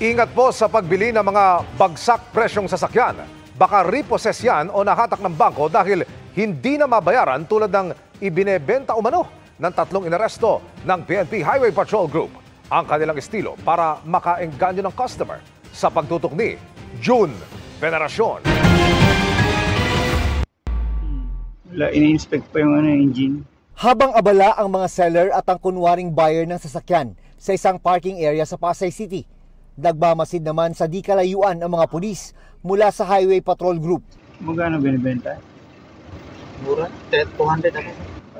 Ingat po sa pagbili ng mga bagsak presyong sasakyan. Baka repossess yan o nahatak ng bangko dahil hindi na mabayaran tulad ng ibinebenta umano ng 3 inaresto ng PNP Highway Patrol Group. Ang kanilang estilo para makaengganyo ng customer sa pagtutok ni June Veneracion. Ini-inspect pa yung engine. Habang abala ang mga seller at ang kunwaring buyer ng sasakyan sa isang parking area sa Pasay City, nagmamasid naman sa di kalayuan ang mga pulis mula sa Highway Patrol Group. Magkano binibenta? Mura? 200 ako.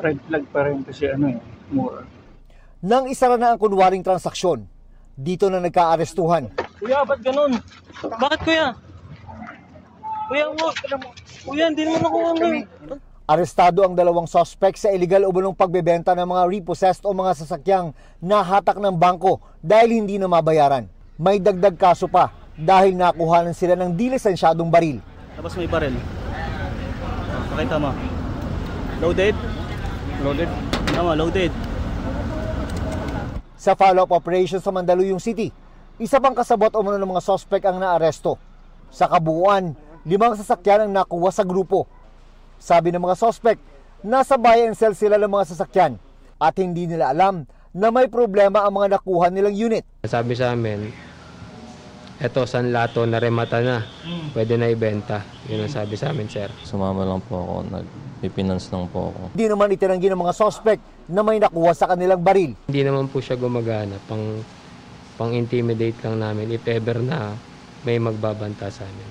Red flag pa rin kasi mura. Nang isara na ang kunwaring transaksyon, dito na nagkaarestuhan. Kuya, ba't ganun? Bakit kuya? Kuya, hindi naman ako Arestado ang 2 suspect sa illegal umunong pagbebenta ng mga repossessed o mga sasakyang nahatak ng bangko dahil hindi na mabayaran. May dagdag kaso pa dahil nakuhanan sila ng di lisensyadong baril. Tapos may baril. Pakita mo. Loaded? Loaded? Tama, loaded. Sa follow-up operation sa Mandaluyong City, isa pang kasabot umano ng mga suspect ang naaresto. Sa kabuuan, 5 sasakyan ang nakuha sa grupo. Sabi ng mga suspect, nasa buy and sell sila ng mga sasakyan at hindi nila alam na may problema ang mga nakuha nilang unit. Sabi sa amin, eto sanlato na remata na, pwede na ibenta. Yun ang sabi sa amin, sir. Sumama lang po ako, nag-finance lang po ako. Hindi naman itinanggi ng mga suspect na may nakuha sa kanilang baril. Hindi naman po siya gumagana, pang-intimidate lang namin if ever na may magbabanta sa amin.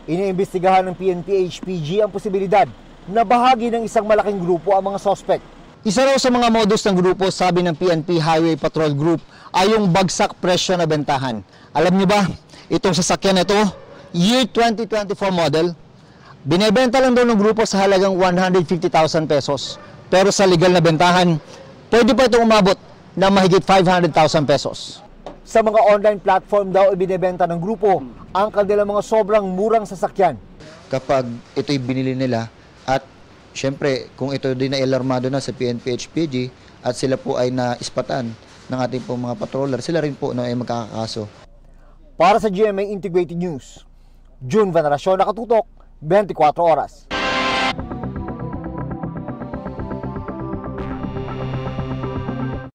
Iniimbestigahan ng PNP-HPG ang posibilidad na bahagi ng isang malaking grupo ang mga suspect. Isa raw sa mga modus ng grupo, sabi ng PNP Highway Patrol Group, ay yung bagsak presyo na bentahan. Alam niyo ba, itong sasakyan ito, year 2024 model, binebenta lang daw ng grupo sa halagang 150,000 pesos. Pero sa legal na bentahan, pwede pa itong umabot na mahigit 500,000 pesos. Sa mga online platform daw ibinebenta ng grupo ang kanilang mga sobrang murang sasakyan. Kapag ito'y binili nila at syempre kung ito din ay alarmado na sa PNP-HPG at sila po ay naispatan ng ating po mga patroller, sila rin po ay magkakakaso. Para sa GMA Integrated News, June Veneracion, Nakatutok, 24 Oras.